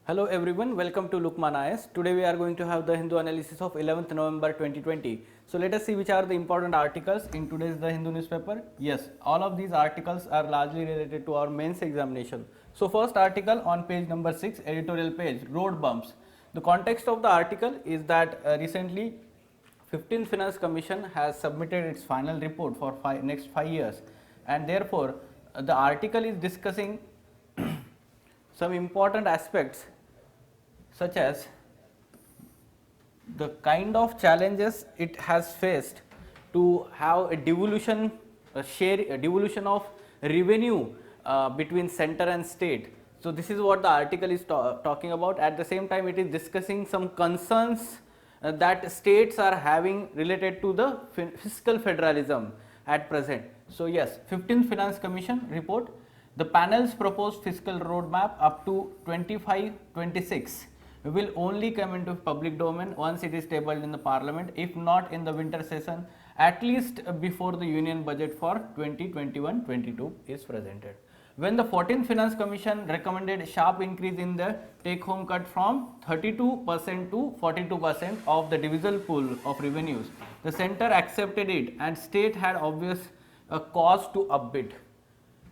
Hello everyone, welcome to Lukman IS. Today we are going to have the Hindu analysis of 11th November 2020. So let us see which are the important articles in today's The Hindu newspaper. Yes, all of these articles are largely related to our mains examination. So first article on page number 6, editorial page, road bumps. The context of the article is that recently 15th Finance Commission has submitted its final report for next 5 years, and therefore the article is discussing some important aspects such as the kind of challenges it has faced to have a devolution, a devolution of revenue between center and state. So this is what the article is talking about. At the same time, it is discussing some concerns that states are having related to the fiscal federalism at present. So yes, 15th Finance Commission report. The panel's proposed fiscal roadmap up to 25-26 will only come into public domain once it is tabled in the parliament, if not in the winter session, at least before the union budget for 2021-22 is presented. When the 14th Finance Commission recommended a sharp increase in the take-home cut from 32% to 42% of the divisible pool of revenues, the centre accepted it and state had obvious cause to upbid.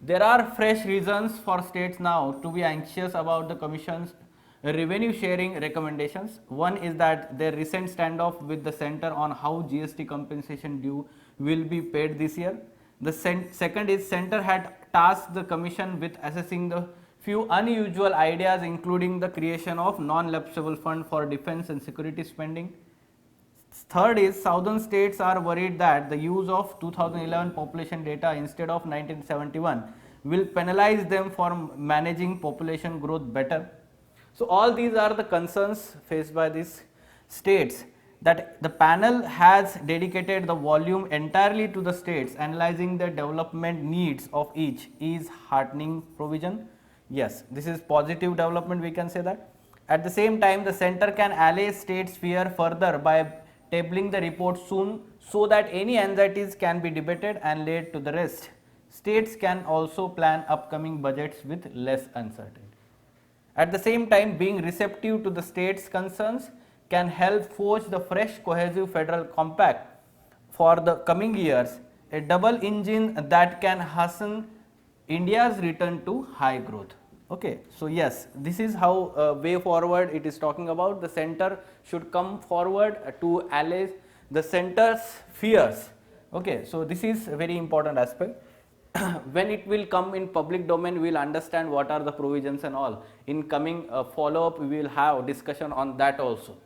There are fresh reasons for states now to be anxious about the Commission's revenue sharing recommendations. One is that their recent standoff with the centre on how GST compensation due will be paid this year. The second is centre had tasked the Commission with assessing the few unusual ideas, including the creation of non-lapsable fund for defence and security spending. Third is southern states are worried that the use of 2011 population data instead of 1971 will penalize them for managing population growth better. So all these are the concerns faced by these states. That the panel has dedicated the volume entirely to the states, analyzing the development needs of each is heartening provision. Yes, this is positive development, we can say that. At the same time, the centre can allay states' fear further by tabling the report soon so that any anxieties can be debated and laid to the rest. States can also plan upcoming budgets with less uncertainty. At the same time, being receptive to the states' concerns can help forge the fresh cohesive federal compact for the coming years, a double engine that can hasten India's return to high growth. Okay, so yes, this is how way forward it is talking about. The centre should come forward to allay the centre's fears. Okay, so this is a very important aspect. When it will come in public domain, we will understand what are the provisions and all. In coming follow up, we will have discussion on that also.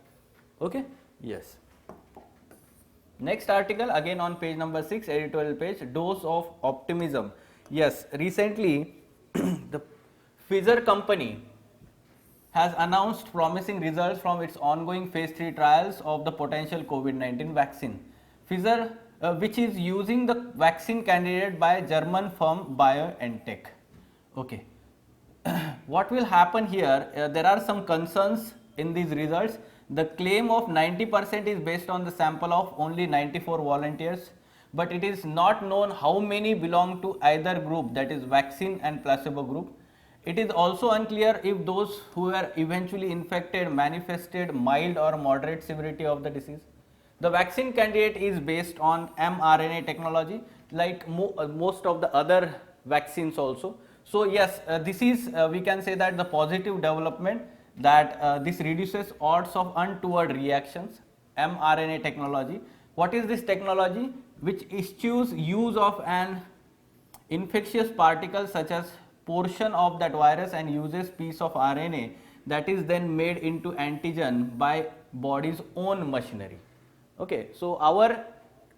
Okay, yes. Next article again on page number 6, editorial page, dose of optimism. Yes, recently the Pfizer company has announced promising results from its ongoing phase 3 trials of the potential COVID-19 vaccine. Pfizer, which is using the vaccine candidate by German firm BioNTech. Okay. What will happen here? There are some concerns in these results. The claim of 90% is based on the sample of only 94 volunteers, but it is not known how many belong to either group, that is vaccine and placebo group. It is also unclear if those who were eventually infected manifested mild or moderate severity of the disease. The vaccine candidate is based on mRNA technology, like most of the other vaccines also. So yes, this is we can say that the positive development, that this reduces odds of untoward reactions. mRNA technology. What is this technology? Which eschews use of an infectious particle such as portion of that virus and uses piece of RNA that is then made into antigen by body's own machinery. Okay, so our,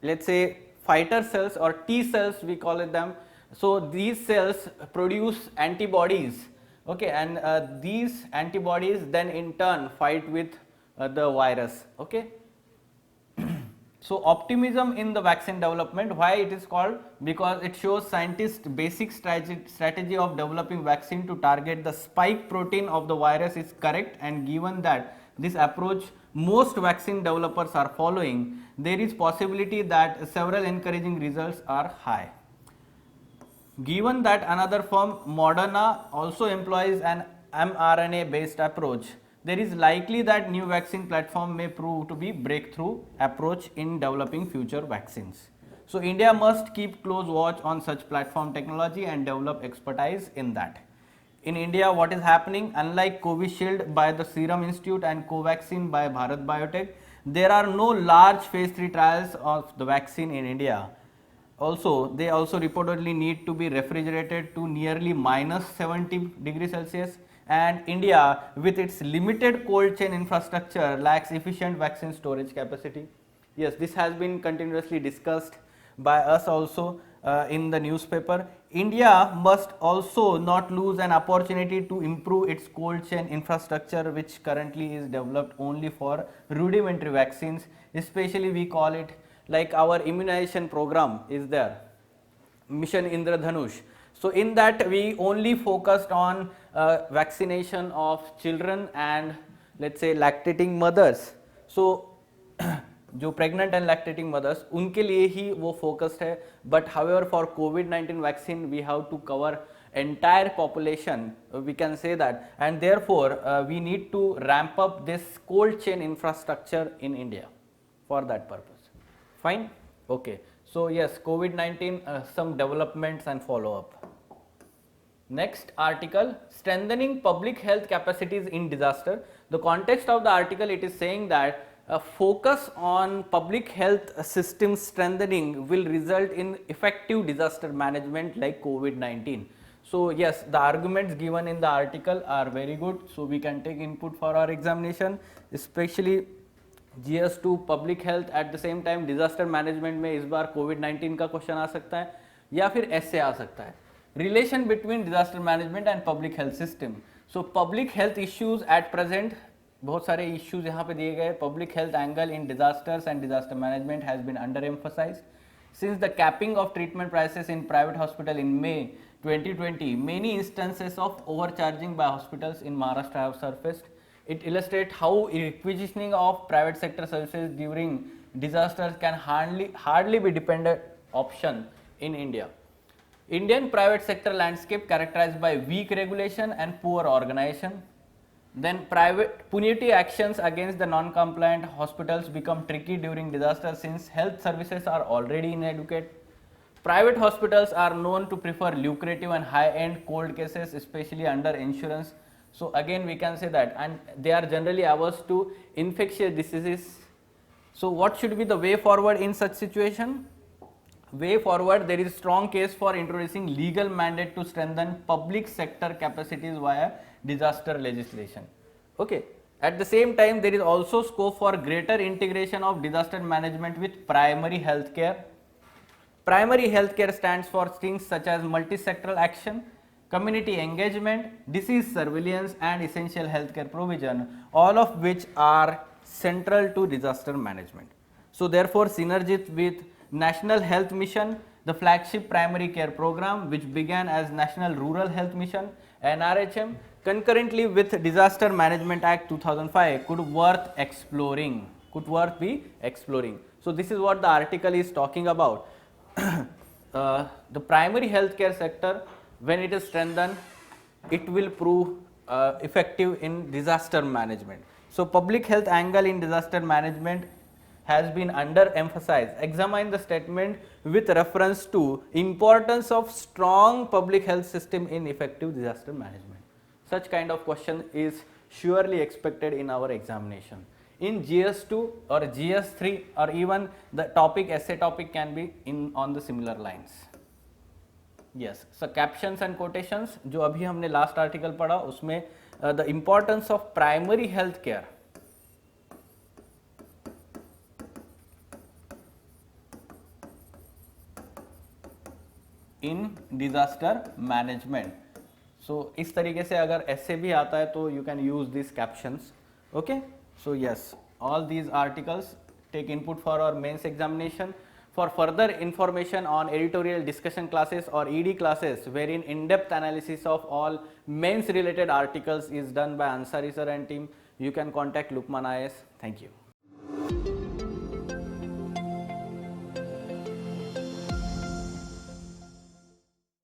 let's say, fighter cells or T cells we call it them. So these cells produce antibodies. Okay, and these antibodies then in turn fight with the virus. Okay. So optimism in the vaccine development, why it is called? Because it shows scientists' basic strategy of developing vaccine to target the spike protein of the virus is correct, and given that this approach most vaccine developers are following, there is possibility that several encouraging results are high. Given that another firm, Moderna, also employs an mRNA based approach, there is likely that new vaccine platform may prove to be breakthrough approach in developing future vaccines. So India must keep close watch on such platform technology and develop expertise in that. In India, what is happening, unlike Covishield by the Serum Institute and Covaxin by Bharat Biotech, there are no large phase 3 trials of the vaccine in India. Also, they also reportedly need to be refrigerated to nearly minus 70 degrees Celsius, and India with its limited cold chain infrastructure lacks efficient vaccine storage capacity. Yes, this has been continuously discussed by us also in the newspaper. India must also not lose an opportunity to improve its cold chain infrastructure, which currently is developed only for rudimentary vaccines, especially we call it like our immunization program is there, Mission Indradhanush. So in that we only focused on vaccination of children and let's say lactating mothers. So जो pregnant and lactating mothers उनके लिए ही वो focused है, but however for कोविड-19 vaccine we have to cover entire population, we can say that, and therefore we need to ramp up this cold chain infrastructure in India for that purpose. Fine, okay. So yes, COVID-19 some developments and follow up. Next article, strengthening public health capacities in disaster. The context of the article, it is saying that a focus on public health system strengthening will result in effective disaster management like COVID-19. So yes, the arguments given in the article are very good, so we can take input for our examination, especially GS2 public health, at the same time disaster management में इस बार COVID-19 का question आ सकता है या फिर ऐसे आ सकता है, relation between disaster management and public health system. So public health issues at present, बहुत सारे issues यहाँ पे दिए गए. Public health angle in disasters and disaster management has been underemphasized. Since the capping of treatment prices in private hospital in May 2020, many instances of overcharging by hospitals in Maharashtra have surfaced. It illustrates how requisitioning of private sector services during disasters can hardly be dependent option in India. Indian private sector landscape characterized by weak regulation and poor organization. Then private punitive actions against the non-compliant hospitals become tricky during disaster since health services are already inadequate. Private hospitals are known to prefer lucrative and high-end cold cases, especially under insurance. So again we can say that, and they are generally averse to infectious diseases. So what should be the way forward in such situation? Way forward, there is strong case for introducing legal mandate to strengthen public sector capacities via disaster legislation. Okay. At the same time, there is also scope for greater integration of disaster management with primary healthcare. Primary healthcare stands for things such as multi-sectoral action, community engagement, disease surveillance and essential healthcare provision, all of which are central to disaster management. So therefore, synergy with National Health Mission, the flagship primary care program which began as National Rural Health Mission NRHM, concurrently with Disaster Management Act 2005 could be exploring. So this is what the article is talking about. The primary healthcare sector, when it is strengthened, it will prove effective in disaster management. So public health angle in disaster management has been underemphasized. Examine the statement with reference to importance of strong public health system in effective disaster management. Such kind of question is surely expected in our examination. In GS2 or GS3 or even the topic essay topic can be on the similar lines. Yes, so captions and quotations जो अभी हमने last article पढ़ा उसमें the importance of primary health care. In disaster management. So इस तरीके से अगर ऐसे भी आता है तो you can use these captions. Okay. So yes, all these articles take input for our mains examination. For further information on editorial discussion classes or ED classes wherein in-depth analysis of all mains related articles is done by Ansari sir and team, you can contact Lukman IAS. Thank you.